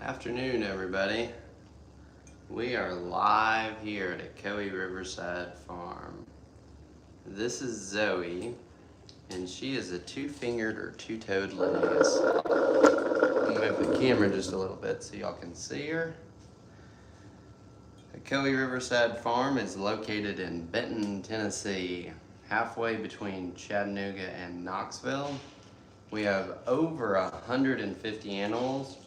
Afternoon, everybody. We are live here at Echoey Riverside Farm. This is Zoe, and she is a two-fingered or two-toed Linnaeus. I'm gonna move the camera just a little bit so y'all can see her. Echoey Riverside Farm is located in Benton, Tennessee, halfway between Chattanooga and Knoxville. We have over 150 animals,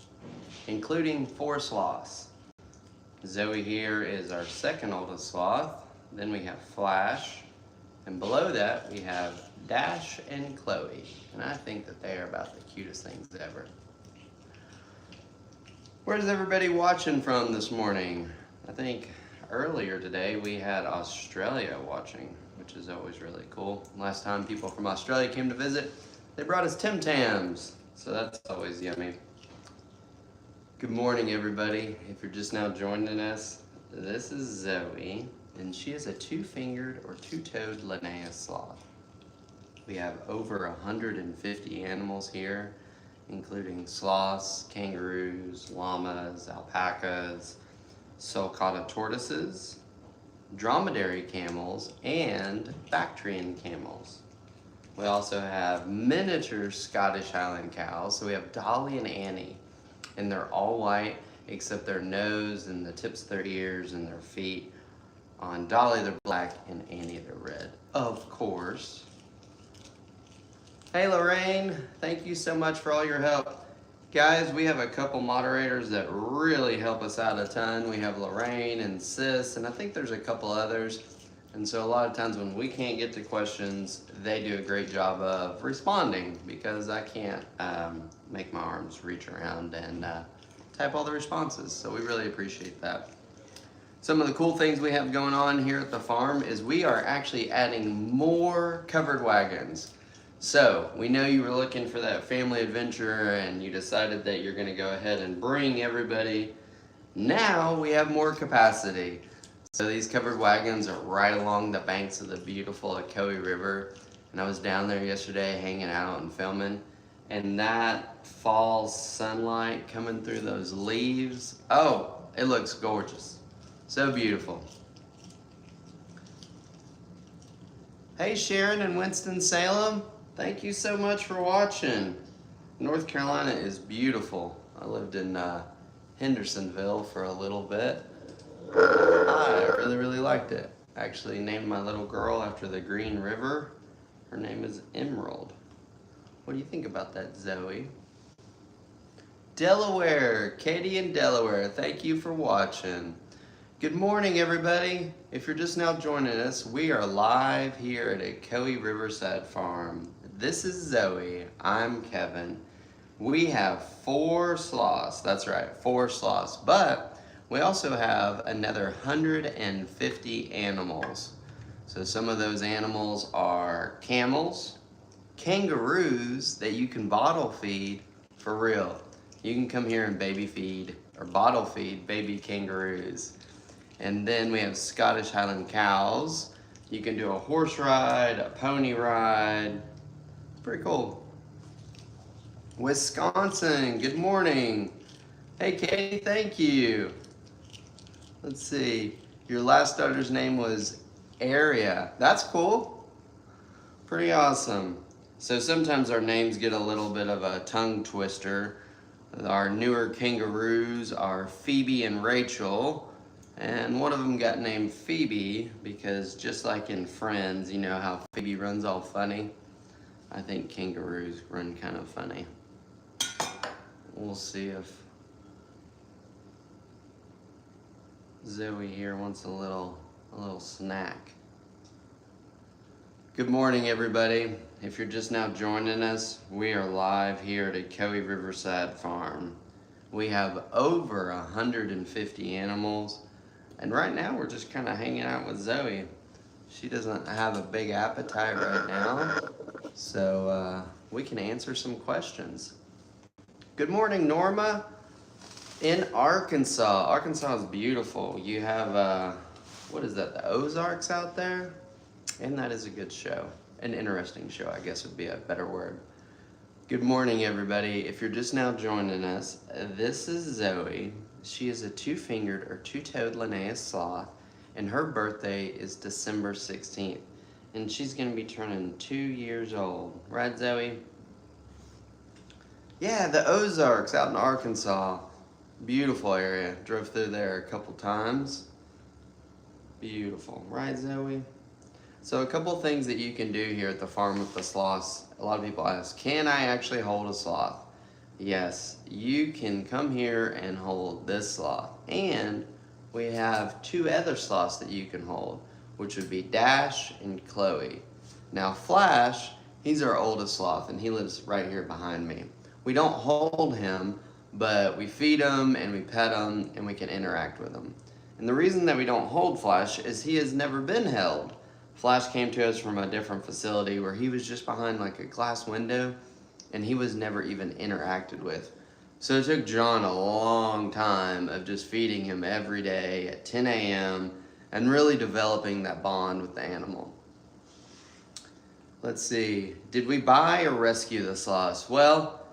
including 4 sloths. Zoe here is our second oldest sloth. Then we have Flash, and below that we have Dash and Chloe, and I think that they are about the cutest things ever. Where's everybody watching from this morning? I think earlier today we had Australia watching, which is always really cool. Last time people from Australia came to visit, they brought us Tim Tams, so that's always yummy. Good morning, everybody. If you're just now joining us, this is Zoe, and she is a two-fingered or two-toed Linnaeus sloth. We have over 150 animals here, including sloths, kangaroos, llamas, alpacas, sulcata tortoises, dromedary camels, and Bactrian camels. We also have miniature Scottish Highland cows, so we have Dolly and Annie. And they're all white except their nose and the tips of their ears and their feet. On Dolly they're black and Annie they're red, of course. Hey Lorraine, thank you so much for all your help. Guys, we have a couple moderators that really help us out a ton. We have Lorraine and Sis, and I think there's a couple others. And so a lot of times when we can't get to questions, they do a great job of responding because I can't make my arms reach around and type all the responses. So we really appreciate that. Some of the cool things we have going on here at the farm is we are actually adding more covered wagons. So we know you were looking for that family adventure and you decided that you're gonna go ahead and bring everybody. Now we have more capacity. So these covered wagons are right along the banks of the beautiful Echoey River. And I was down there yesterday hanging out and filming. And that fall sunlight coming through those leaves, oh, it looks gorgeous. So beautiful. Hey Sharon in Winston-Salem, thank you so much for watching. North Carolina is beautiful. I lived in Hendersonville for a little bit. I really liked it. I actually named my little girl after the Green River. Her name is Emerald. What do you think about that, Zoe? Delaware, Katie in Delaware, thank you for watching. Good morning, everybody. If you're just now joining us, we are live here at Echoey Riverside Farm. This is Zoe, I'm Kevin. We have 4 sloths, that's right, 4 sloths, but we also have another 150 animals. So some of those animals are camels, kangaroos that you can bottle feed for real. You can come here and baby feed or bottle feed baby kangaroos. And then we have Scottish Highland cows. You can do a horse ride, a pony ride. Pretty cool. Wisconsin, good morning. Hey Katie, thank you. Let's see, your last daughter's name was Aria. That's cool. Pretty awesome. So sometimes our names get a little bit of a tongue twister. Our newer kangaroos are Phoebe and Rachel, and one of them got named Phoebe because just like in Friends, you know how Phoebe runs all funny? I think kangaroos run kind of funny. We'll see if Zoe here wants a little snack. Good morning, everybody. If you're just now joining us, we are live here at Echoey Riverside Farm. We have over 150 animals, and right now we're just kind of hanging out with Zoe. She doesn't have a big appetite right now, so we can answer some questions. Good morning, Norma. In Arkansas. Arkansas is beautiful. You have, what is that, the Ozarks out there? And that is a good show. An interesting show, I guess would be a better word. Good morning, everybody. If you're just now joining us, this is Zoe. She is a two-fingered or two-toed Linnaeus sloth, and her birthday is December 16th. And she's going to be turning 2 years old. Right, Zoe? Yeah, the Ozarks out in Arkansas. Beautiful area. Drove through there a couple times. Beautiful. Right, Zoe? So a couple things that you can do here at the farm with the sloths. A lot of people ask, can I actually hold a sloth? Yes, you can come here and hold this sloth. And we have two other sloths that you can hold, which would be Dash and Chloe. Now Flash, he's our oldest sloth and he lives right here behind me. We don't hold him, but we feed him and we pet him and we can interact with him. And the reason that we don't hold Flash is he has never been held. Flash came to us from a different facility where he was just behind like a glass window and he was never even interacted with. So it took John a long time of just feeding him every day at 10 a.m. and really developing that bond with the animal. Let's see, did we buy or rescue the sloths? Well,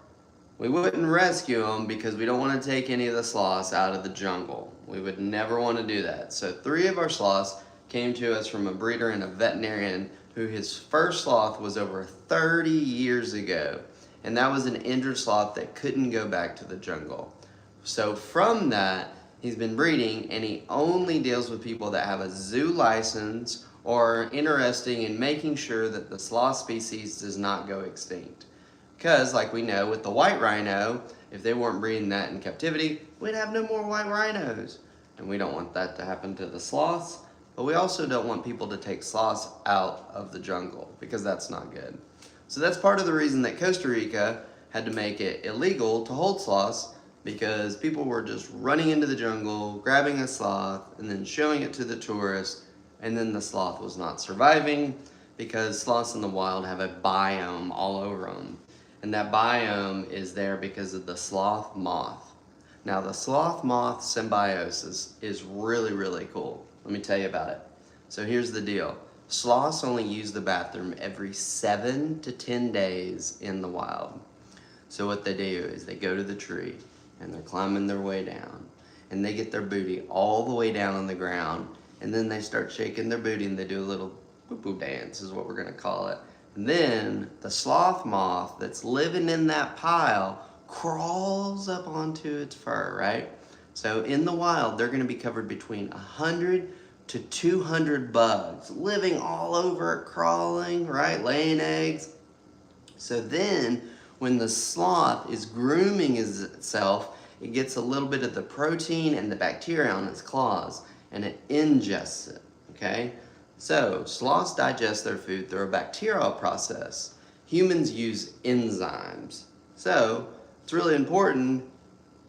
we wouldn't rescue them because we don't want to take any of the sloths out of the jungle. We would never want to do that. So 3 of our sloths came to us from a breeder and a veterinarian who his first sloth was over 30 years ago. And that was an injured sloth that couldn't go back to the jungle. So from that, he's been breeding and he only deals with people that have a zoo license or are interested in making sure that the sloth species does not go extinct. Because like we know with the white rhino, if they weren't breeding that in captivity, we'd have no more white rhinos. And we don't want that to happen to the sloths. But we also don't want people to take sloths out of the jungle because that's not good. So that's part of the reason that Costa Rica had to make it illegal to hold sloths, because people were just running into the jungle, grabbing a sloth, and then showing it to the tourists, and then the sloth was not surviving because sloths in the wild have a biome all over them. And that biome is there because of the sloth moth. Now the sloth moth symbiosis is really, really cool. Let me tell you about it. So here's the deal. Sloths only use the bathroom every 7 to 10 days in the wild. So what they do is they go to the tree and they're climbing their way down and they get their booty all the way down on the ground, and then they start shaking their booty and they do a little poo-poo dance is what we're gonna call it. And then the sloth moth that's living in that pile crawls up onto its fur, right? So in the wild, they're gonna be covered between 100 to 200 bugs, living all over it, crawling, right, laying eggs. So then, when the sloth is grooming itself, it gets a little bit of the protein and the bacteria on its claws, and it ingests it, okay? So, sloths digest their food through a bacterial process. Humans use enzymes. So, it's really important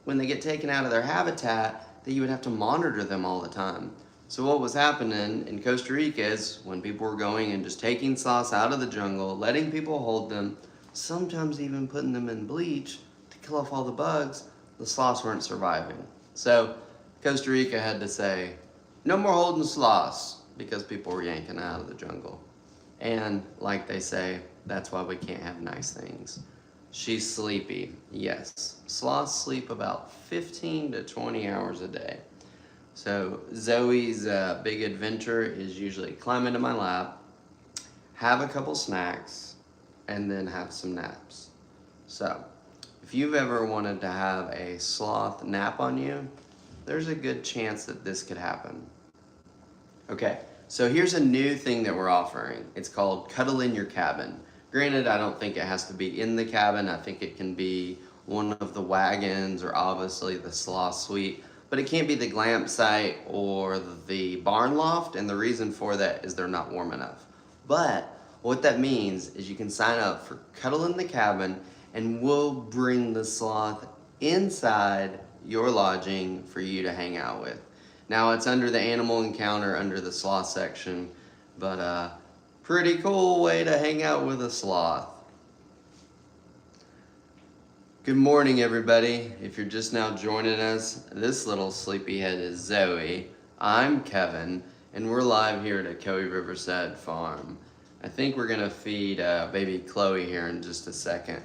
when they get taken out of their habitat that you would have to monitor them all the time. So what was happening in Costa Rica is when people were going and just taking sloths out of the jungle, letting people hold them, sometimes even putting them in bleach to kill off all the bugs, the sloths weren't surviving. So Costa Rica had to say, no more holding sloths, because people were yanking out of the jungle. And like they say, that's why we can't have nice things. She's sleepy, yes. Sloths sleep about 15 to 20 hours a day. So Zoe's big adventure is usually climb into my lap, have a couple snacks, and then have some naps. So if you've ever wanted to have a sloth nap on you, there's a good chance that this could happen. Okay, so here's a new thing that we're offering. It's called Cuddle in Your Cabin. Granted, I don't think it has to be in the cabin. I think it can be one of the wagons or obviously the sloth suite, but it can't be the glamp site or the barn loft, and the reason for that is they're not warm enough. But what that means is you can sign up for Cuddle in the Cabin and we'll bring the sloth inside your lodging for you to hang out with. Now it's under the animal encounter under the sloth section, but pretty cool way to hang out with a sloth. Good morning, everybody. If you're just now joining us, this little sleepyhead is Zoe. I'm Kevin, and we're live here at Coe Riverside Farm. I think we're gonna feed baby Chloe here in just a second,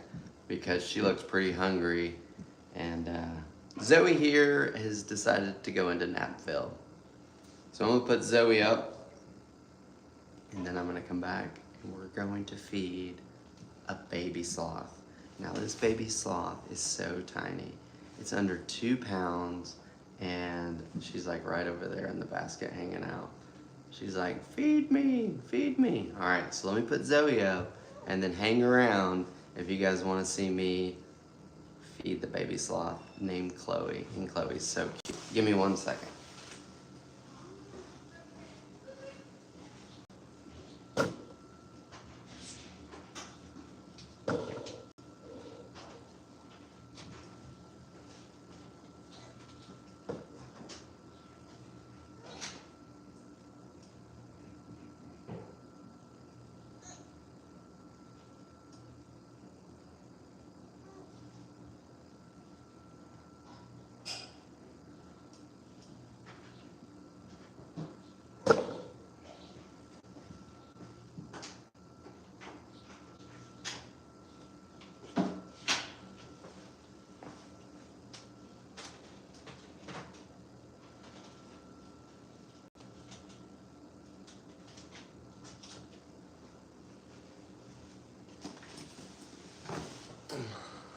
because she looks pretty hungry. And Zoe here has decided to go into Napville. So I'm gonna put Zoe up, and then I'm gonna come back and we're going to feed a baby sloth. Now this baby sloth is so tiny. It's under 2 pounds, and she's like right over there in the basket hanging out. She's like, feed me, feed me. All right, so let me put Zoe up and then hang around if you guys wanna see me feed the baby sloth named Chloe. And Chloe's so cute. Give me 1 second.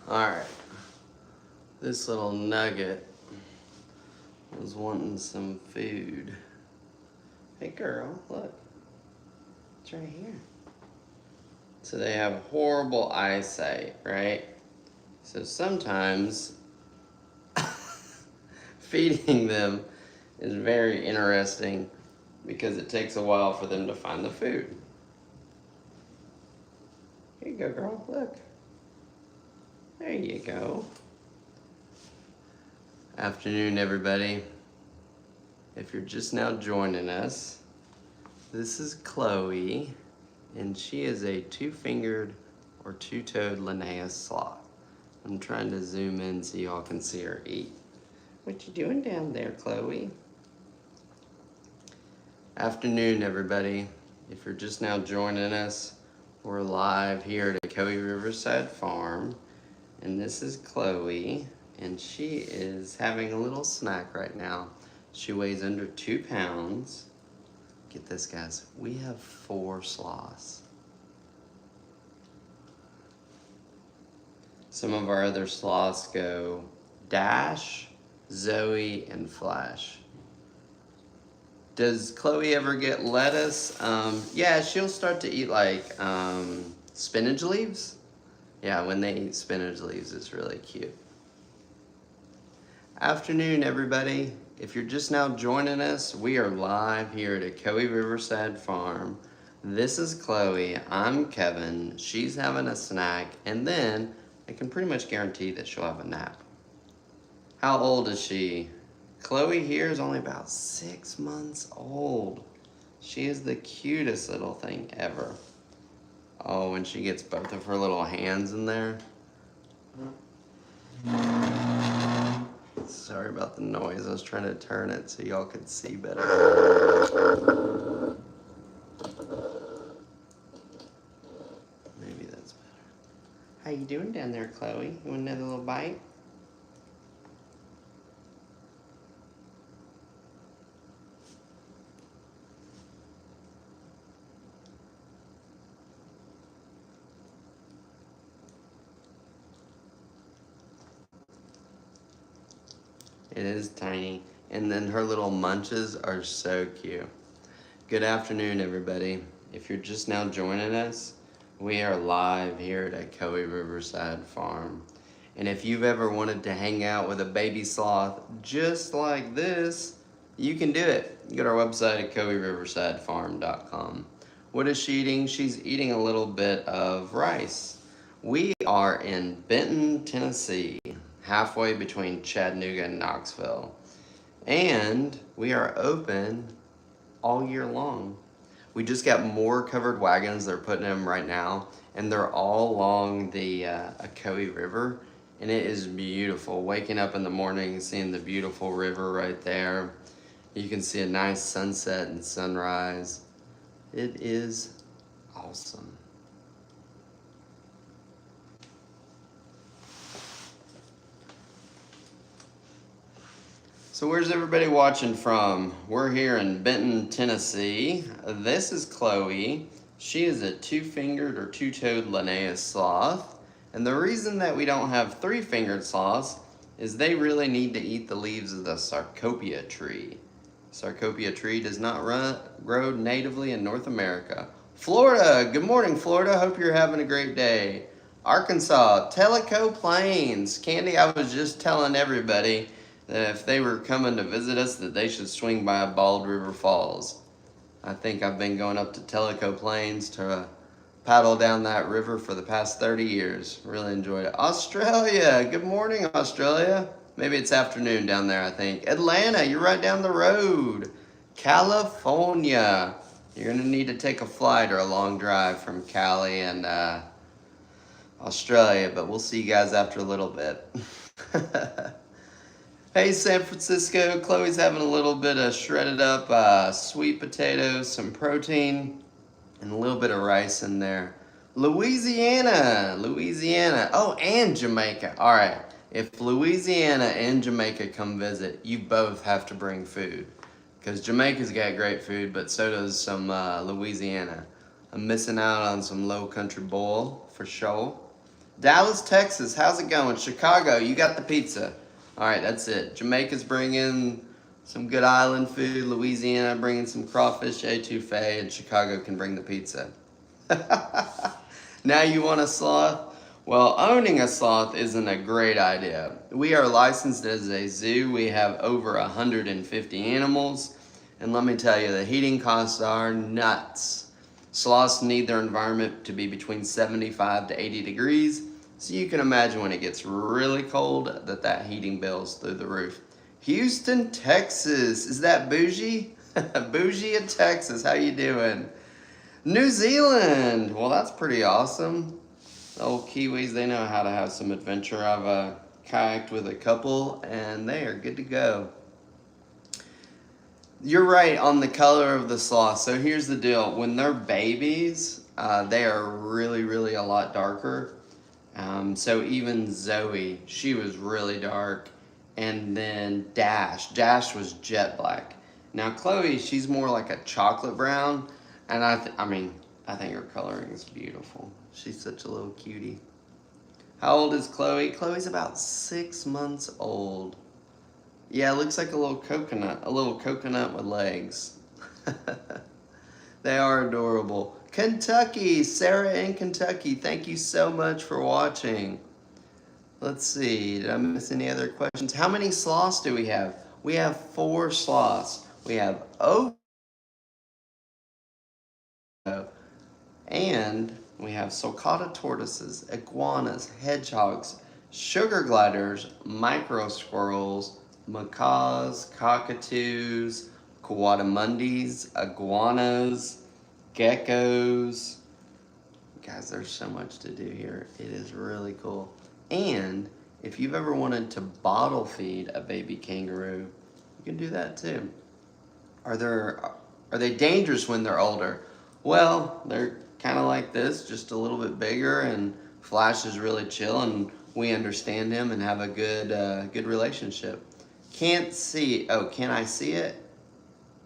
Alright, this little nugget was wanting some food. Hey girl, look, it's right here. So they have horrible eyesight, right? So sometimes feeding them is very interesting because it takes a while for them to find the food. Here you go, girl, look. There you go. Afternoon, everybody. If you're just now joining us, this is Chloe, and she is a 2-fingered or 2-toed Linnaeus sloth. I'm trying to zoom in so y'all can see her eat. What you doing down there, Chloe? Afternoon, everybody. If you're just now joining us, we're live here at Coe Riverside Farm. And this is Chloe, and she is having a little snack right now. She weighs under 2 pounds. Get this, guys. We have 4 sloths. Some of our other sloths go Dash, Zoe, and Flash. Does Chloe ever get lettuce? Yeah, she'll start to eat like spinach leaves. Yeah, when they eat spinach leaves, it's really cute. Afternoon, everybody. If you're just now joining us, we are live here at Coe Riverside Farm. This is Chloe, I'm Kevin, she's having a snack, and then I can pretty much guarantee that she'll have a nap. How old is she? Chloe here is only about 6 months old. She is the cutest little thing ever. Oh, when she gets both of her little hands in there. Sorry about the noise. I was trying to turn it so y'all could see better. Maybe that's better. How you doing down there, Chloe? You want another little bite? It is tiny. And then her little munches are so cute. Good afternoon, everybody. If you're just now joining us, we are live here at Coe Riverside Farm. And if you've ever wanted to hang out with a baby sloth just like this, you can do it. You go to our website at coeriversidefarm.com. What is she eating? She's eating a little bit of rice. We are in Benton, Tennessee, halfway between Chattanooga and Knoxville. And we are open all year long. We just got more covered wagons. They're putting them right now, and they're all along the Ocoee River, and it is beautiful. Waking up in the morning, seeing the beautiful river right there. You can see a nice sunset and sunrise. It is awesome. So where's everybody watching from? We're here in Benton, Tennessee. This is Chloe. She is a two-fingered or two-toed Linnaeus sloth. And the reason that we don't have three-fingered sloths is they really need to eat the leaves of the Sarcopia tree. Sarcopia tree does not grow natively in North America. Florida, good morning Florida, hope you're having a great day. Arkansas, Tellico Plains. Candy, I was just telling everybody that if they were coming to visit us that they should swing by Bald River Falls. I think I've been going up to Tellico Plains to paddle down that river for the past 30 years. Really enjoyed it. Australia, good morning Australia. Maybe it's afternoon down there, I think. Atlanta, you're right down the road. California, you're gonna need to take a flight or a long drive from Cali and Australia, but we'll see you guys after a little bit. Hey San Francisco, Chloe's having a little bit of shredded up sweet potatoes, some protein, and a little bit of rice in there. Louisiana, oh, and Jamaica. All right, if Louisiana and Jamaica come visit, you both have to bring food, because Jamaica's got great food, but so does some Louisiana. I'm missing out on some low country boil for sure. Dallas, Texas, how's it going? Chicago, you got the pizza. All right, that's it. Jamaica's bringing some good island food. Louisiana bringing some crawfish etouffee, and Chicago can bring the pizza. Now you want a sloth? Well, owning a sloth isn't a great idea. We are licensed as a zoo. We have over 150 animals. And let me tell you, the heating costs are nuts. Sloths need their environment to be between 75 to 80 degrees. So you can imagine when it gets really cold that heating bill's through the roof. Houston, Texas. Is that bougie? Bougie in Texas. How you doing? New Zealand. Well, that's pretty awesome. The old Kiwis, they know how to have some adventure. I've kayaked with a couple, and they are good to go. You're right on the color of the sloth. So here's the deal. When they're babies, they are really, really a lot darker. So even Zoe, she was really dark. And then Dash was jet black. Now Chloe, she's more like a chocolate brown. And I think her coloring is beautiful. She's such a little cutie. How old is Chloe? Chloe's about 6 months old. Yeah, it looks like a little coconut with legs. They are adorable. Kentucky, Sarah in Kentucky, thank you so much for watching. Let's see, did I miss any other questions? How many sloths do we have? We have 4 sloths. We have and we have sulcata tortoises, iguanas, hedgehogs, sugar gliders, micro squirrels, macaws, cockatoos, coatimundis, iguanas, geckos. Guys, there's so much to do here. It is really cool. And if you've ever wanted to bottle feed a baby kangaroo, you can do that too. Are they dangerous when they're older? Well, they're kind of like this, just a little bit bigger, and Flash is really chill, and we understand him and have a good relationship. Can't see. Oh, can I see it?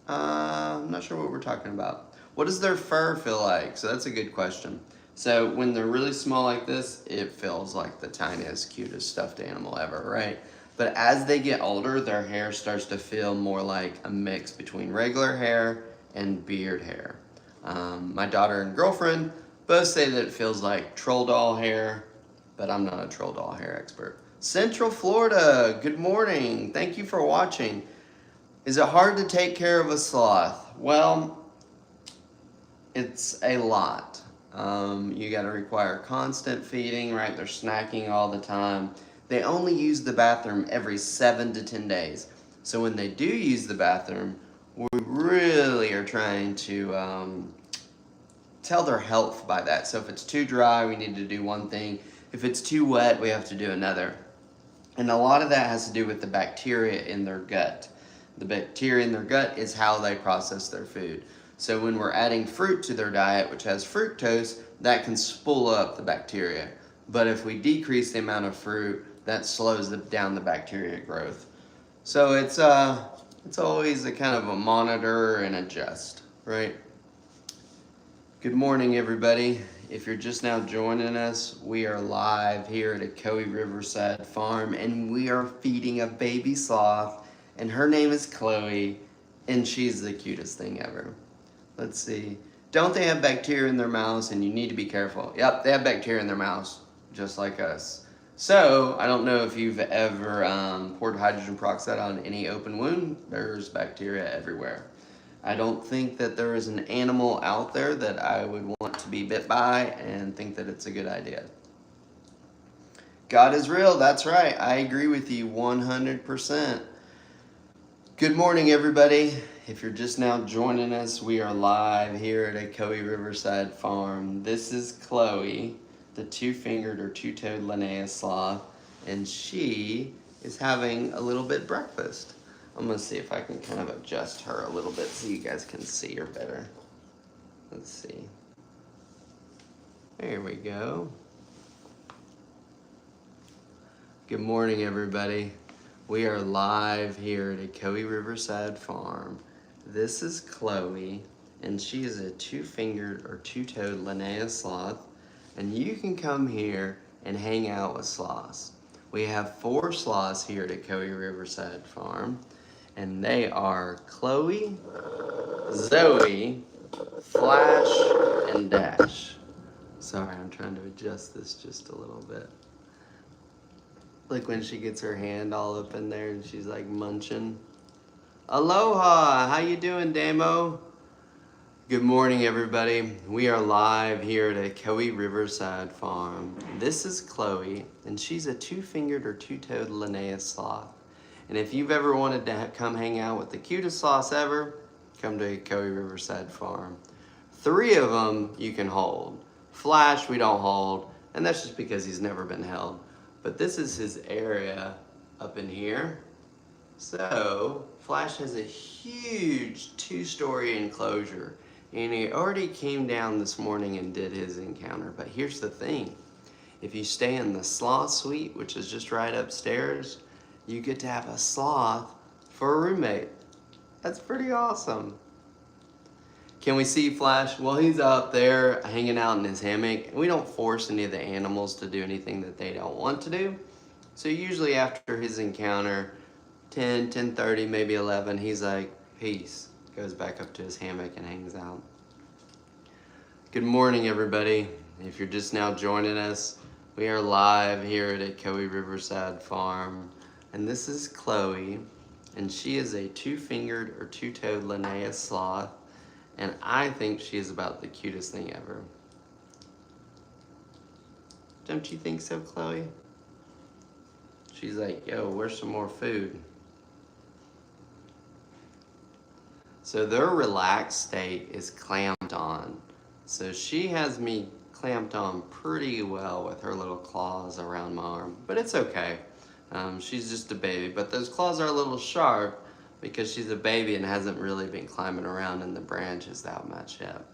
I'm not sure what we're talking about. What does their fur feel like? So that's a good question. So when they're really small like this, it feels like the tiniest, cutest stuffed animal ever, right? But as they get older, their hair starts to feel more like a mix between regular hair and beard hair. My daughter and girlfriend both say that it feels like troll doll hair, but I'm not a troll doll hair expert. Central Florida, good morning. Thank you for watching. Is it hard to take care of a sloth? Well, it's a lot. You gotta require constant feeding, right? They're snacking all the time. They only use the bathroom every 7 to 10 days. So when they do use the bathroom, we really are trying to tell their health by that. So if it's too dry, we need to do one thing. If it's too wet, we have to do another. And a lot of that has to do with the bacteria in their gut. The bacteria in their gut is how they process their food. So when we're adding fruit to their diet, which has fructose, that can spool up the bacteria. But if we decrease the amount of fruit, that slows down the bacteria growth. So it's always a kind of a monitor and adjust, right? Good morning, everybody. If you're just now joining us, we are live here at Ocoee Riverside Farm, and we are feeding a baby sloth, and her name is Chloe, and she's the cutest thing ever. Let's see. Don't they have bacteria in their mouths, and you need to be careful? Yep, they have bacteria in their mouths, just like us. So, I don't know if you've ever poured hydrogen peroxide on any open wound. There's bacteria everywhere. I don't think that there is an animal out there that I would want to be bit by and think that it's a good idea. God is real, that's right. I agree with you 100%. Good morning, everybody. If you're just now joining us, we are live here at Ocoee Riverside Farm. This is Chloe, the two-fingered or two-toed Linnaeus sloth, and she is having a little bit breakfast. I'm gonna see if I can kind of adjust her a little bit so you guys can see her better. Let's see. There we go. Good morning, everybody. We are live here at Ocoee Riverside Farm. This is Chloe, and she is a two-fingered or two-toed Linnaeus sloth, and you can come here and hang out with sloths. We have 4 sloths here at Ocoee Riverside Farm, and they are Chloe, Zoe, Flash, and Dash. Sorry, I'm trying to adjust this just a little bit. Like when she gets her hand all up in there and she's like munching. Aloha, how you doing, Damo? Good morning, everybody. We are live here at Ocoee Riverside Farm. This is Chloe, and she's a two-fingered or two-toed Linnaeus sloth. And if you've ever wanted to come hang out with the cutest sloths ever, come to Ocoee Riverside Farm. 3 of them you can hold. Flash we don't hold, and that's just because he's never been held. But this is his area up in here. So, Flash has a huge 2-story enclosure, and he already came down this morning and did his encounter. But here's the thing. If you stay in the sloth suite, which is just right upstairs, you get to have a sloth for a roommate. That's pretty awesome. Can we see Flash? Well, he's out there hanging out in his hammock. We don't force any of the animals to do anything that they don't want to do. So usually after his encounter, 10, 10:30, maybe 11, he's like, peace. Goes back up to his hammock and hangs out. Good morning, everybody. If you're just now joining us, we are live here at Ocoee Riverside Farm. And this is Chloe, and she is a two-fingered or two-toed Linnaeus sloth. And I think she is about the cutest thing ever. Don't you think so, Chloe? She's like, yo, where's some more food? So their relaxed state is clamped on. So she has me clamped on pretty well with her little claws around my arm, but it's okay. She's just a baby, but those claws are a little sharp because she's a baby and hasn't really been climbing around in the branches that much yet.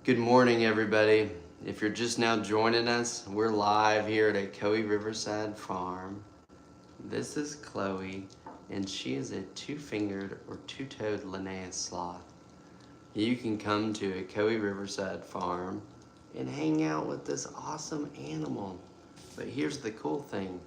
Good morning, everybody. If you're just now joining us, we're live here at Ocoee Riverside Farm. This is Chloe, and she is a two-fingered or two-toed Linnaeus sloth. You can come to Ocoee Riverside Farm and hang out with this awesome animal. But here's the cool thing.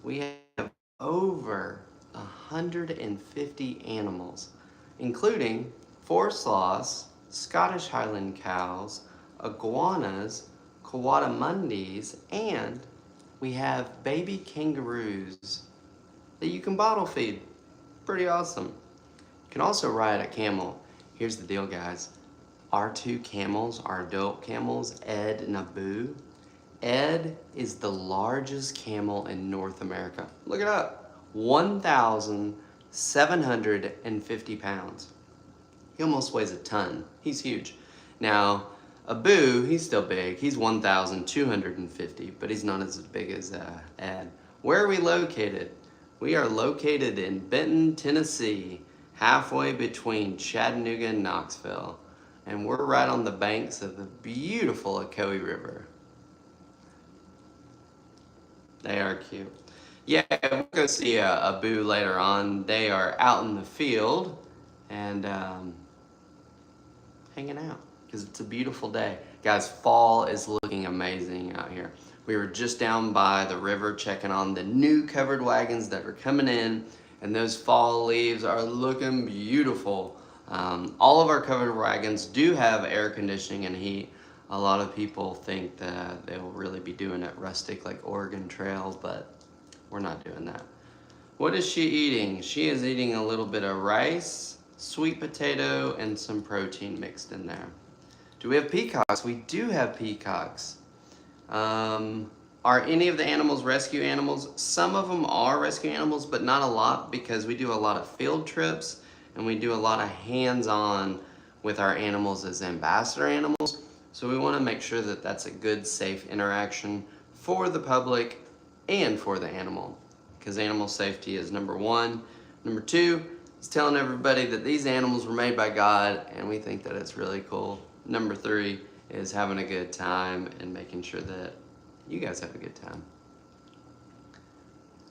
We have over 150 animals, including 4 sloths, Scottish Highland cows, iguanas, coatamundis, and we have baby kangaroos that you can bottle feed. Pretty awesome. You can also ride a camel. Here's the deal, guys. Our 2 camels, our adult camels, Ed and Abu. Ed is the largest camel in North America. Look it up. 1,750 pounds. He almost weighs a ton. He's huge. Now, Abu, he's still big. He's 1,250, but he's not as big as Ed. Where are we located? We are located in Benton, Tennessee, halfway between Chattanooga and Knoxville. And we're right on the banks of the beautiful Ocoee River. They are cute. Yeah, we'll go see a boo later on. They are out in the field and hanging out because it's a beautiful day. Guys, fall is looking amazing out here. We were just down by the river checking on the new covered wagons that are coming in, and those fall leaves are looking beautiful. All of our covered wagons do have air conditioning and heat. A lot of people think that they'll really be doing it rustic like Oregon Trail, but we're not doing that. What is she eating? She is eating a little bit of rice, sweet potato, and some protein mixed in there. Do we have peacocks? We do have peacocks. Are any of the animals rescue animals? Some of them are rescue animals, but not a lot because we do a lot of field trips and we do a lot of hands-on with our animals as ambassador animals. So we want to make sure that that's a good, safe interaction for the public and for the animal, because animal safety is number one. Number two is telling everybody that these animals were made by God and we think that it's really cool. Number three is having a good time and making sure that you guys have a good time.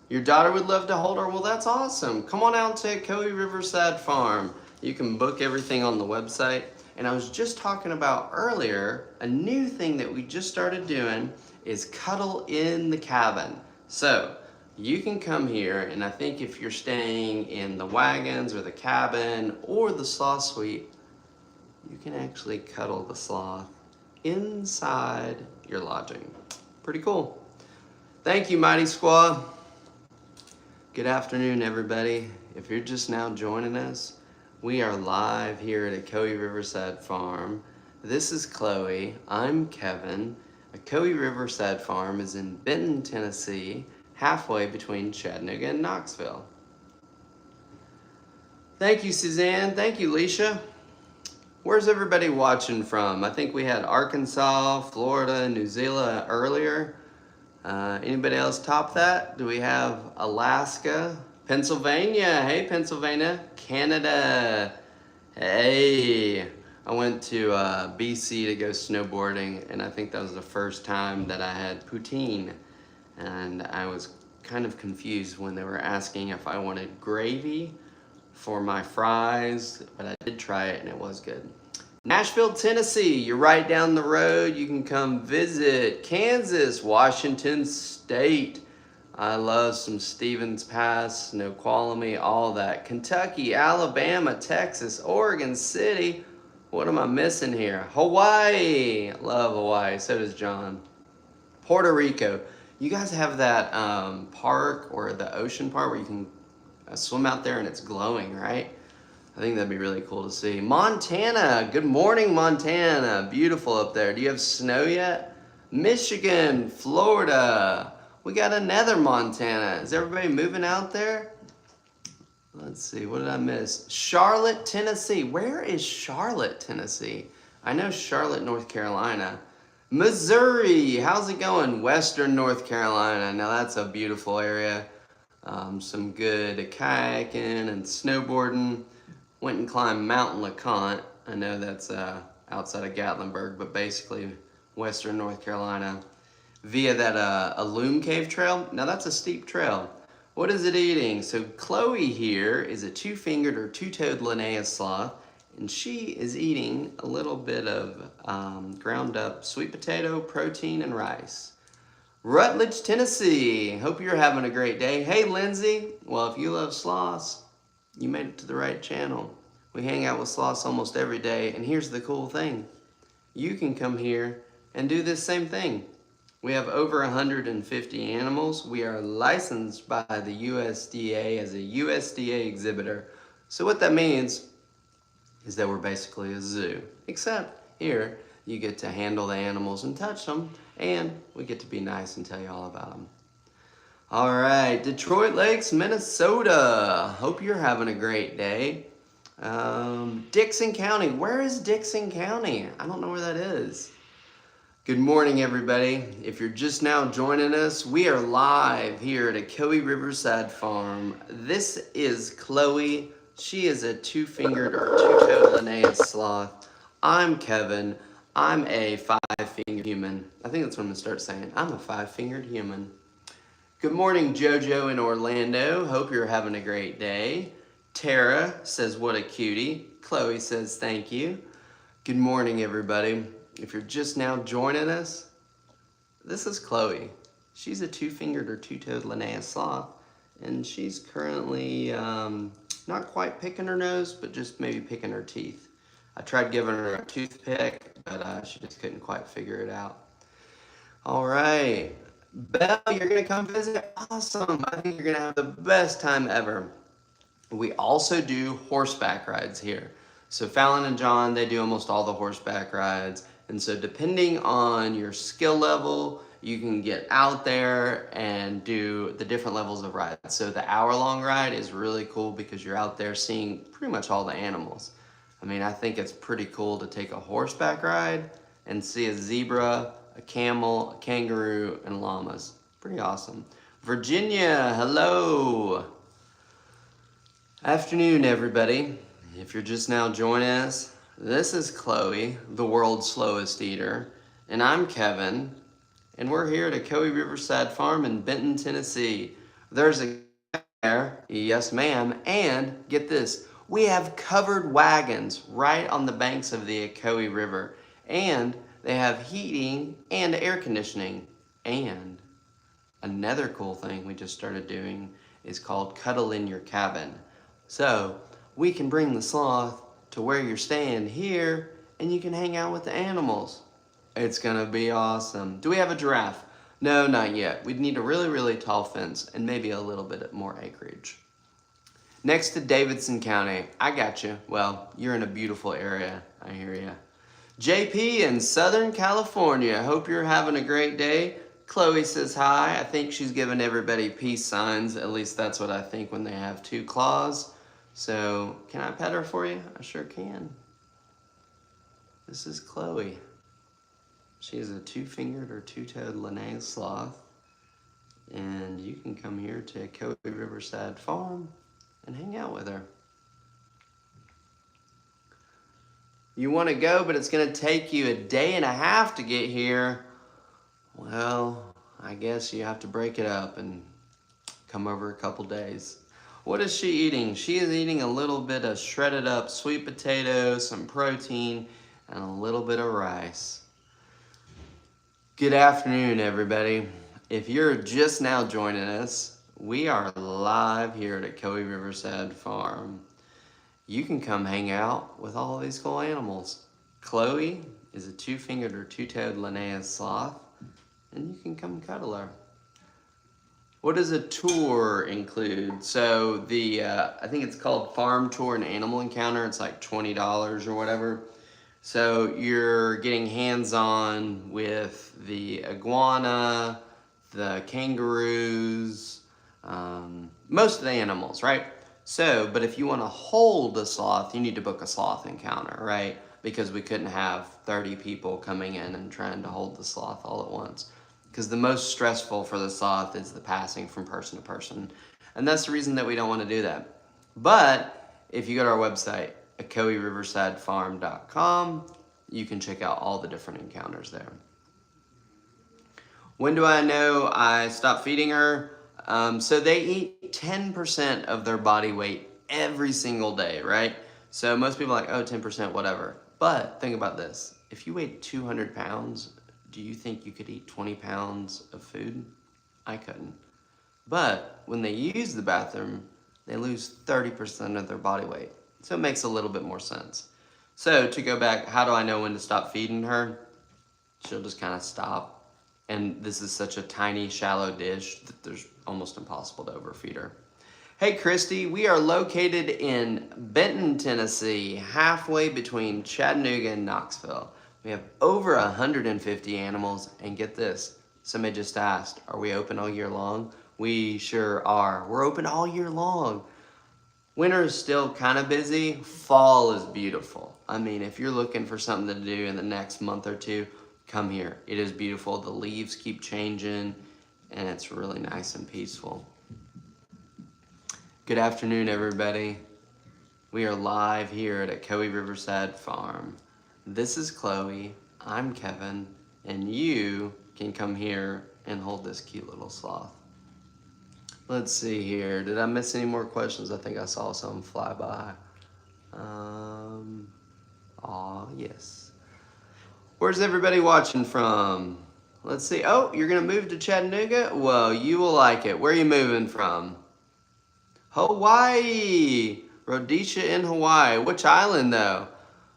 Your daughter would love to hold her. Well, that's awesome. Come on out to Coe Riverside Farm. You can book everything on the website. And I was just talking about earlier, a new thing that we just started doing is cuddle in the cabin. So you can come here, and I think if you're staying in the wagons or the cabin or the sloth suite, you can actually cuddle the sloth inside your lodging. Pretty cool. Thank you, Mighty Squad. Good afternoon, everybody. If you're just now joining us, we are live here at Coe Riverside Farm. This is Chloe. I'm Kevin. Coe Riverside Farm is in Benton, Tennessee, halfway between Chattanooga and Knoxville. Thank you, Suzanne. Thank you, Leisha. Where's everybody watching from? I think we had Arkansas, Florida, New Zealand earlier. Anybody else top that? Do we have Alaska, Pennsylvania? Hey, Pennsylvania. Canada. Hey. I went to BC to go snowboarding, and I think that was the first time that I had poutine. And I was kind of confused when they were asking if I wanted gravy for my fries, but I did try it and it was good. Nashville, Tennessee, you're right down the road. You can come visit. Kansas, Washington State. I love some Stevens Pass, Snoqualmie, all that. Kentucky, Alabama, Texas, Oregon City. What am I missing here? Hawaii. Love Hawaii. So does John. Puerto Rico. You guys have that park or the ocean park where you can swim out there and it's glowing, right? I think that'd be really cool to see. Montana. Good morning, Montana. Beautiful up there. Do you have snow yet? Michigan, Florida. We got another Montana. Is everybody moving out there? Let's see, what did I miss? Charlotte, Tennessee. Where is Charlotte, Tennessee? I know Charlotte, North Carolina. Missouri, how's it going? Western North Carolina. Now that's a beautiful area. Some good kayaking and snowboarding. Went and climbed Mount LeConte. I know that's outside of Gatlinburg, but basically Western North Carolina. Via that a loom cave trail. Now that's a steep trail. What is it eating? So Chloe here is a two-fingered or two-toed Linnaeus sloth, and she is eating a little bit of ground up sweet potato, protein, and rice. Rutledge, Tennessee. Hope you're having a great day. Hey, Lindsay. Well, if you love sloths, you made it to the right channel. We hang out with sloths almost every day, and here's the cool thing. You can come here and do this same thing. We have over 150 animals. We are licensed by the USDA as a USDA exhibitor. So what that means is that we're basically a zoo. Except here, you get to handle the animals and touch them, and we get to be nice and tell you all about them. All right, Detroit Lakes, Minnesota. Hope you're having a great day. Dixon County. Where is Dixon County? I don't know where that is. Good morning, everybody. If you're just now joining us, we are live here at Coe Riverside Farm. This is Chloe. She is a two-fingered or two-toed Linnaeus sloth. I'm Kevin. I'm a five-fingered human. I think that's what I'm gonna start saying. I'm a five-fingered human. Good morning, JoJo in Orlando. Hope you're having a great day. Tara says, what a cutie. Chloe says, thank you. Good morning, everybody. If you're just now joining us, this is Chloe. She's a two-fingered or two-toed Linnaeus sloth, and she's currently not quite picking her nose, but just maybe picking her teeth. I tried giving her a toothpick, but she just couldn't quite figure it out. All right. Belle, you're going to come visit? Awesome. I think you're going to have the best time ever. We also do horseback rides here. So Fallon and John, they do almost all the horseback rides. And so depending on your skill level, you can get out there and do the different levels of rides. So the hour-long ride is really cool because you're out there seeing pretty much all the animals. I mean, I think it's pretty cool to take a horseback ride and see a zebra, a camel, a kangaroo, and llamas. Pretty awesome. Virginia, hello. Afternoon, everybody. If you're just now joining us, this is Chloe, the world's slowest eater, and I'm Kevin, and we're here at Coe Riverside Farm in Benton, Tennessee. There's a there, yes ma'am, and get this, we have covered wagons right on the banks of the Coe River, and they have heating and air conditioning. And another cool thing we just started doing is called Cuddle in Your Cabin. So we can bring the sloth to where you're staying here and you can hang out with the animals. It's gonna be awesome. Do we have a giraffe? No, not yet. We'd need a really, really tall fence and maybe a little bit more acreage. Next to Davidson County, I got you. Well, you're in a beautiful area, I hear you. JP in Southern California, hope you're having a great day. Chloe says hi. I think she's giving everybody peace signs. At least that's what I think when they have two claws. So, can I pet her for you? I sure can. This is Chloe. She is a two-fingered or two-toed Linnaeus sloth. And you can come here to Coe Riverside Farm and hang out with her. You want to go, but it's going to take you a day and a half to get here. Well, I guess you have to break it up and come over a couple days. What is she eating? She is eating a little bit of shredded up sweet potato, some protein, and a little bit of rice. Good afternoon, everybody. If you're just now joining us, we are live here at Coe Riverside Farm. You can come hang out with all of these cool animals. Chloe is a two-fingered or two-toed Linnaeus sloth, and you can come cuddle her. What does a tour include? So I think it's called Farm Tour and Animal Encounter. It's like $20 or whatever. So you're getting hands-on with the iguana, the kangaroos, most of the animals, right? So, but if you want to hold a sloth, you need to book a sloth encounter, right? Because we couldn't have 30 people coming in and trying to hold the sloth all at once. Because the most stressful for the sloth is the passing from person to person. And that's the reason that we don't want to do that. But if you go to our website, coeriversidefarm.com, you can check out all the different encounters there. When do I know I stopped feeding her? So they eat 10% of their body weight every single day, right? So most people are like, oh, 10%, whatever. But think about this. If you weighed 200 pounds, do you think you could eat 20 pounds of food? I couldn't. But when they use the bathroom, they lose 30% of their body weight. So it makes a little bit more sense. So to go back, how do I know when to stop feeding her? She'll just kind of stop. And this is such a tiny, shallow dish that there's almost impossible to overfeed her. Hey, Christy, we are located in Benton, Tennessee, halfway between Chattanooga and Knoxville. We have over 150 animals, and get this, somebody just asked, are we open all year long? We sure are. We're open all year long. Winter is still kind of busy. Fall is beautiful. I mean, if you're looking for something to do in the next month or two, come here. It is beautiful. The leaves keep changing, and it's really nice and peaceful. Good afternoon, everybody. We are live here at Coe Riverside Farm. This is Chloe, I'm Kevin, and you can come here and hold this cute little sloth. Let's see here. Did I miss any more questions? I think I saw some fly by. Yes. Where's everybody watching from? Let's see. Oh, you're going to move to Chattanooga? Well, you will like it. Where are you moving from? Hawaii. Rhodesia in Hawaii. Which island, though?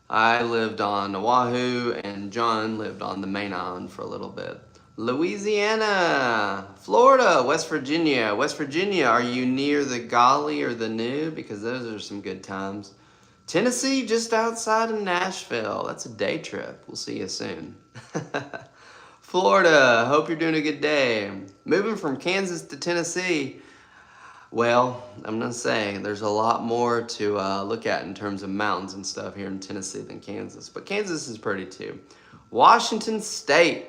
I lived on Oahu, and John lived on the main island for a little bit. Louisiana, Florida, West Virginia. West Virginia, are you near the Golly or the New? Because those are some good times. Tennessee, just outside of Nashville. That's a day trip. We'll see you soon. Florida, hope you're doing a good day. Moving from Kansas to Tennessee. Well, I'm going to say there's a lot more to look at in terms of mountains and stuff here in Tennessee than Kansas. But Kansas is pretty too. Washington State.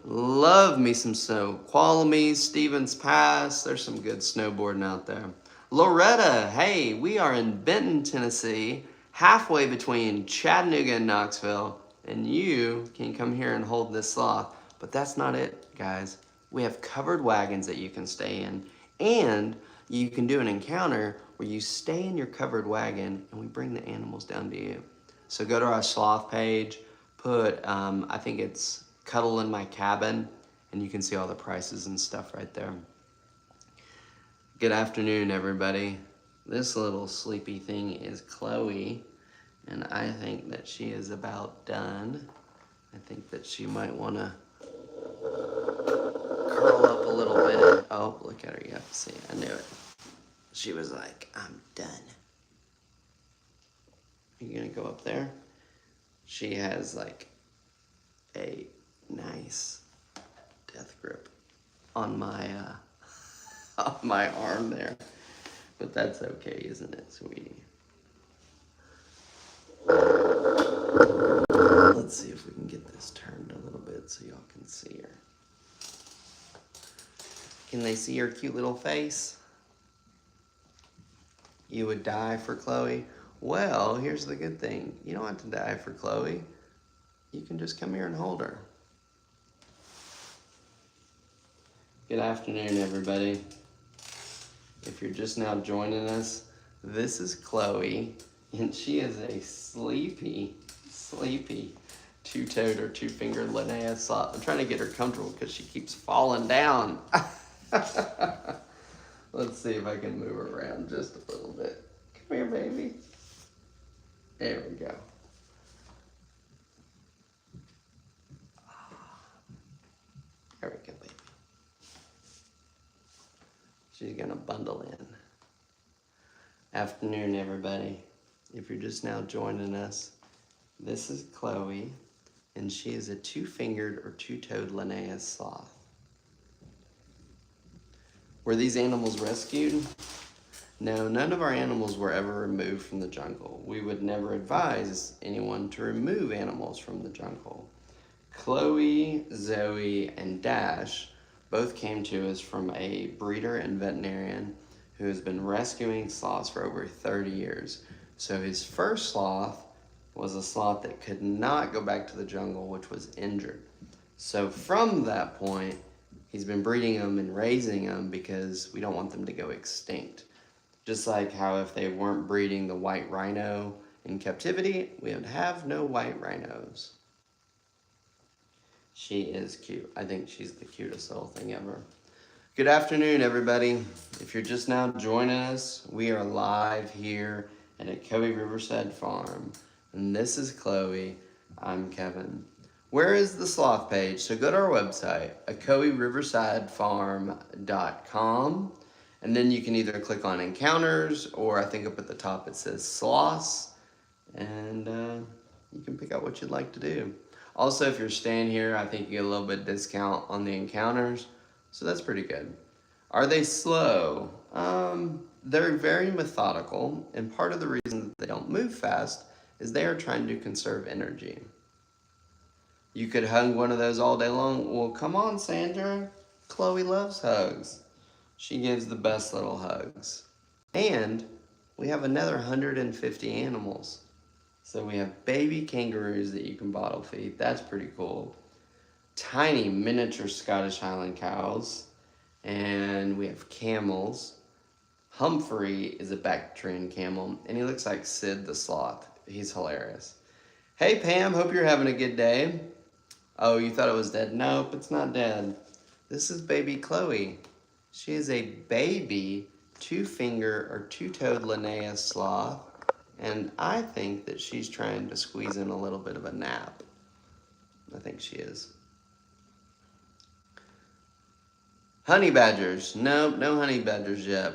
Love me some snow. Quality, Stevens Pass. There's some good snowboarding out there. Loretta. Hey, we are in Benton, Tennessee. Halfway between Chattanooga and Knoxville. And you can come here and hold this sloth. But that's not it, guys. We have covered wagons that you can stay in. And you can do an encounter where you stay in your covered wagon and we bring the animals down to you. So go to our sloth page, put, I think it's Cuddle in My Cabin, and you can see all the prices and stuff right there. Good afternoon, everybody. This little sleepy thing is Chloe, and I think that she is about done. I think that she might want to curl up a little bit. Oh, look at her. You have to see. I knew it. She was like, I'm done. Are you going to go up there? She has like a nice death grip on my on my arm there. But that's okay, isn't it, sweetie? Let's see if we can get this turned a little bit so y'all can see her. Can they see her cute little face? You would die for Chloe? Well, here's the good thing. You don't have to die for Chloe. You can just come here and hold her. Good afternoon, everybody. If you're just now joining us, this is Chloe, and she is a sleepy two-toed or two-fingered Linnaeus sloth. I'm trying to get her comfortable because she keeps falling down. Let's see if I can move her around just a little bit. Come here, baby. There we go. There we go, baby. She's gonna bundle in. Afternoon, everybody. If you're just now joining us, this is Chloe, and she is a two-fingered or two-toed Linnaeus sloth. Were these animals rescued? No, none of our animals were ever removed from the jungle. We would never advise anyone to remove animals from the jungle. Chloe, Zoe, and Dash both came to us from a breeder and veterinarian who has been rescuing sloths for over 30 years. So his first sloth was a sloth that could not go back to the jungle, which was injured. So from that point, he's been breeding them and raising them because we don't want them to go extinct. Just like how if they weren't breeding the white rhino in captivity, we would have no white rhinos. She is cute. I think she's the cutest little thing ever. Good afternoon, everybody. If you're just now joining us, we are live here at Ocoee Riverside Farm. And this is Chloe. I'm Kevin. Where is the sloth page? So go to our website, ocoeeriversidefarm.com. And then you can either click on encounters, or I think up at the top it says sloths. And you can pick out what you'd like to do. Also, if you're staying here, I think you get a little bit discount on the encounters. So that's pretty good. Are they slow? They're very methodical. And part of the reason that they don't move fast is they are trying to conserve energy. You could hug one of those all day long. Well, come on, Sandra. Chloe loves hugs. She gives the best little hugs. And we have another 150 animals. So we have baby kangaroos that you can bottle feed. That's pretty cool. Tiny miniature Scottish Highland cows. And we have have camels. Humphrey is a Bactrian camel, and he looks like Sid the Sloth. He's hilarious. Hey Pam, hope you're having a good day. Oh, you thought it was dead? Nope, it's not dead. This is baby Chloe. She is a baby two-finger or two-toed Linnaeus sloth, and I think that she's trying to squeeze in a little bit of a nap. I think she is. Honey badgers. Nope, no honey badgers yet.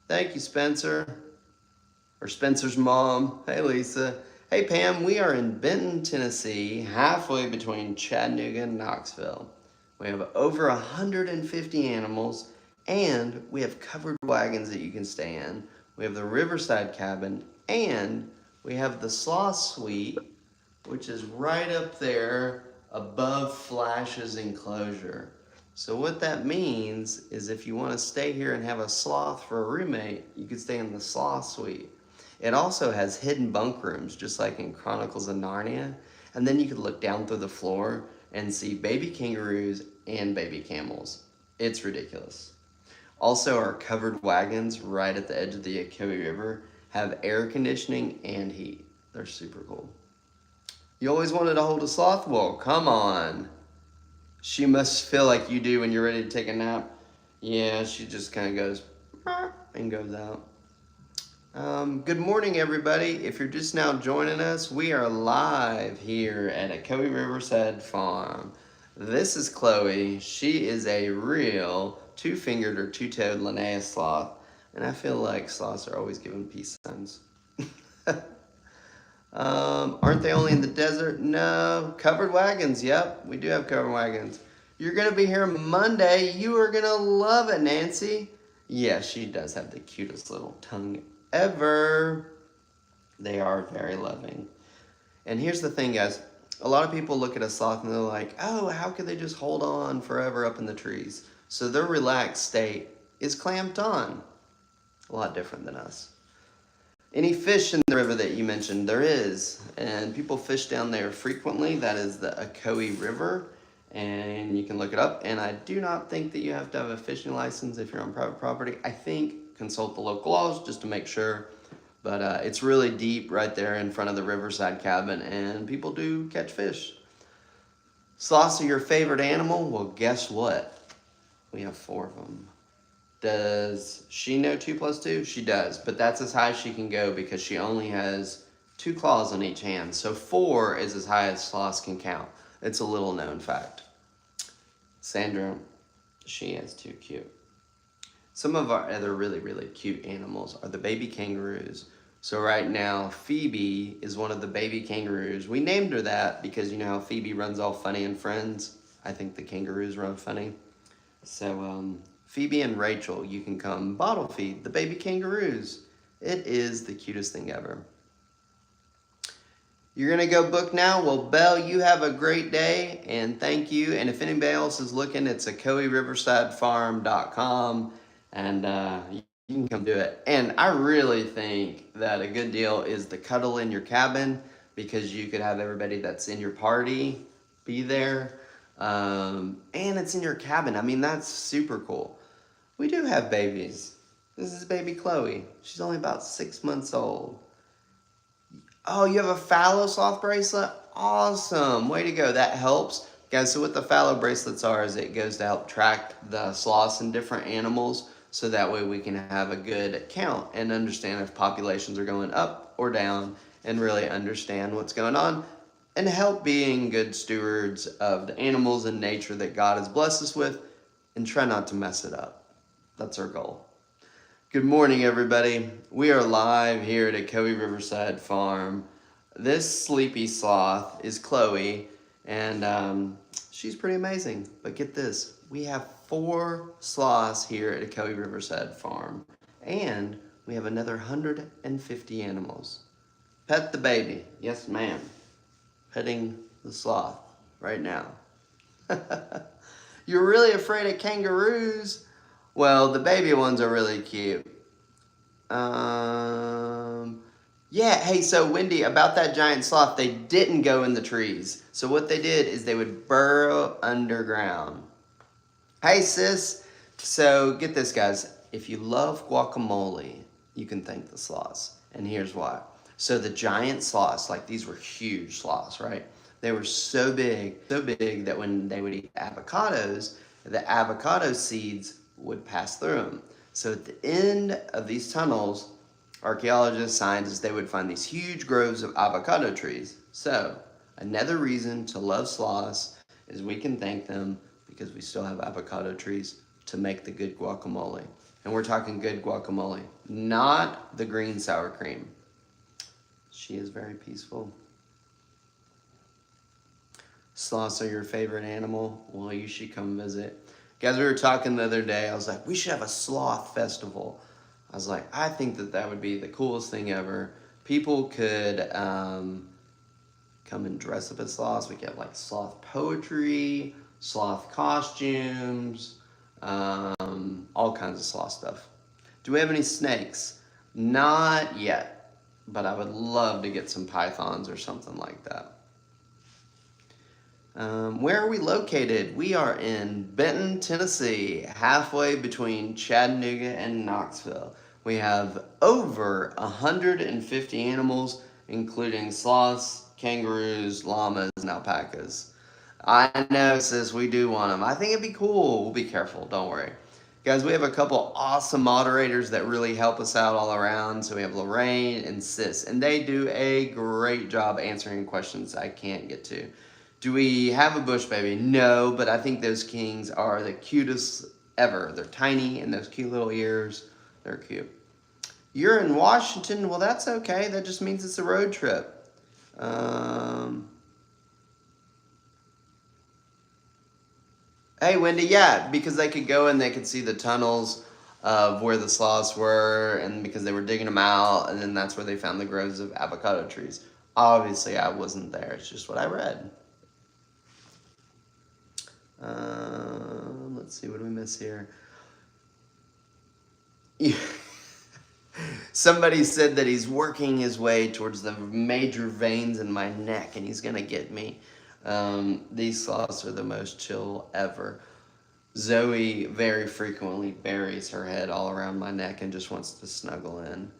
Thank you, Spencer. Or Spencer's mom. Hey, Lisa. Hey, Pam, we are in Benton, Tennessee, halfway between Chattanooga and Knoxville. We have over 150 animals, and we have covered wagons that you can stay in. We have the Riverside Cabin, and we have the Sloth Suite, which is right up there above Flash's enclosure. So what that means is if you want to stay here and have a sloth for a roommate, you could stay in the Sloth Suite. It also has hidden bunk rooms, just like in Chronicles of Narnia. And then you could look down through the floor and see baby kangaroos and baby camels. It's ridiculous. Also, our covered wagons right at the edge of the Ocoee River have air conditioning and heat. They're super cool. You always wanted to hold a sloth? Well, come on. She must feel like you do when you're ready to take a nap. Yeah, she just kind of goes and goes out. Good morning, everybody. If you're just now joining us, we are live here at Ocoee Riverside Farm. This is Chloe. She is a real two-fingered or two-toed Linnaeus sloth, and I feel like sloths are always giving peace signs. Aren't they only in the desert? No. Covered wagons. Yep, we do have covered wagons. You're going to be here Monday. You are going to love it, Nancy. Yeah, she does have the cutest little tongue ever. They are very loving. And here's the thing, guys. A lot of people look at a sloth and they're like, oh, how could they just hold on forever up in the trees? So their relaxed state is clamped on. A lot different than us. Any fish in the river that you mentioned? There is. And people fish down there frequently. That is the Ocoee River. And you can look it up. And I do not think that you have to have a fishing license if you're on private property. I think consult the local laws just to make sure. But it's really deep right there in front of the Riverside Cabin. And people do catch fish. Sloths are your favorite animal? Well, guess what? We have 4 of them. Does she know 2 plus 2? She does, but that's as high as she can go because she only has 2 claws on each hand. So 4 is as high as sloths can count. It's a little known fact. Sandra, she is too cute. Some of our other really, really cute animals are the baby kangaroos. So right now, Phoebe is one of the baby kangaroos. We named her that because you know how Phoebe runs all funny and Friends? I think the kangaroos run funny. So, Phoebe and Rachel, you can come bottle feed the baby kangaroos. It is the cutest thing ever. You're going to go book now? Well, Belle, you have a great day, and thank you. And if anybody else is looking, it's OcoeeRiversideFarm.com, and you can come do it. And I really think that a good deal is the cuddle in your cabin because you could have everybody that's in your party be there. And it's in your cabin. I mean, that's super cool. We do have babies. This is baby Chloe. She's only about 6 months old. Oh, you have a fallow sloth bracelet? Awesome. Way to go. That helps. Guys, so what the fallow bracelets are is it goes to help track the sloths and different animals so that way we can have a good count and understand if populations are going up or down and really understand what's going on and help being good stewards of the animals and nature that God has blessed us with and try not to mess it up. That's our goal. Good morning, everybody. We are live here at Ocoee Riverside Farm. This sleepy sloth is Chloe, and she's pretty amazing. But get this, we have 4 sloths here at Ocoee Riverside Farm, and we have another 150 animals. Pet the baby. Yes, ma'am. Petting the sloth right now. You're really afraid of kangaroos? Well, the baby ones are really cute. Yeah, hey, so Wendy, about that giant sloth, they didn't go in the trees. So what they did is they would burrow underground. Hey, sis, So get this, guys. If you love guacamole, you can thank the sloths. And here's why. So the giant sloths, like these were huge sloths, right? They were so big that when they would eat avocados, the avocado seeds would pass through them. So at the end of these tunnels, archaeologists, scientists, they would find these huge groves of avocado trees. So another reason to love sloths is we can thank them because we still have avocado trees to make the good guacamole. And we're talking good guacamole, not the green sour cream. She is very peaceful. Sloths are your favorite animal? Well, you should come visit. Guys, we were talking the other day. I was like, we should have a sloth festival. I was like, I think that would be the coolest thing ever. People could come and dress up as sloths. We could have like sloth poetry, sloth costumes, all kinds of sloth stuff. Do we have any snakes? Not yet, but I would love to get some pythons or something like that. Where are we located? We are in Benton, Tennessee, halfway between Chattanooga and Knoxville. We have over 150 animals, including sloths, kangaroos, llamas, and alpacas. I know, sis, we do want them. I think it'd be cool. We'll be careful, don't worry. Guys, we have a couple awesome moderators that really help us out all around. So we have Lorraine and Sis, and they do a great job answering questions I can't get to. Do we have a bush baby? No, but I think those kings are the cutest ever. They're tiny and those cute little ears, they're cute. You're in Washington? Well, that's okay. That just means it's a road trip. Hey, Wendy, yeah, because they could go and they could see the tunnels of where the sloths were, and because they were digging them out, and then that's where they found the groves of avocado trees. Obviously, I wasn't there. It's just what I read. Let's see, what do we miss here? Somebody said that he's working his way towards the major veins in my neck, and he's going to get me. These sloths are the most chill ever. Zoe very frequently buries her head all around my neck and just wants to snuggle in.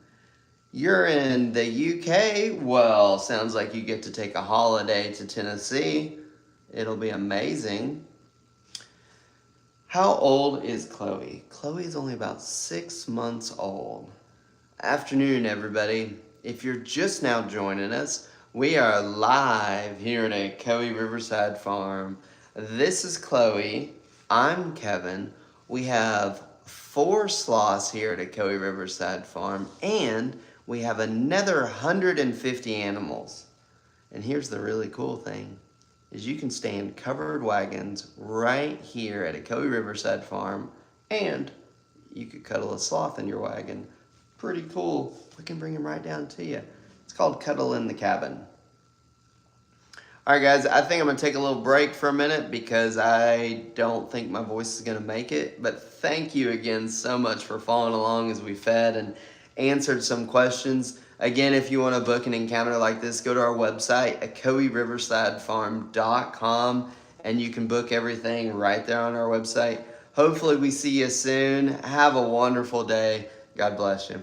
You're in the UK? Well, sounds like you get to take a holiday to Tennessee. It'll be amazing. How old is Chloe? Chloe is only about 6 months old. Afternoon, everybody. If you're just now joining us, we are live here at a Coe Riverside Farm. This is Chloe. I'm Kevin. We have 4 sloths here at a Coe Riverside Farm, and we have another 150 animals. And here's the really cool thing, is you can stay in covered wagons right here at a Coe Riverside Farm, and you could cuddle a sloth in your wagon. Pretty cool. We can bring him right down to you. It's called Cuddle in the Cabin. All right, guys, I think I'm going to take a little break for a minute because I don't think my voice is going to make it. But thank you again so much for following along as we fed and answered some questions. Again, if you want to book an encounter like this, go to our website at coeriversidefarm.com, and you can book everything right there on our website. Hopefully we see you soon. Have a wonderful day. God bless you.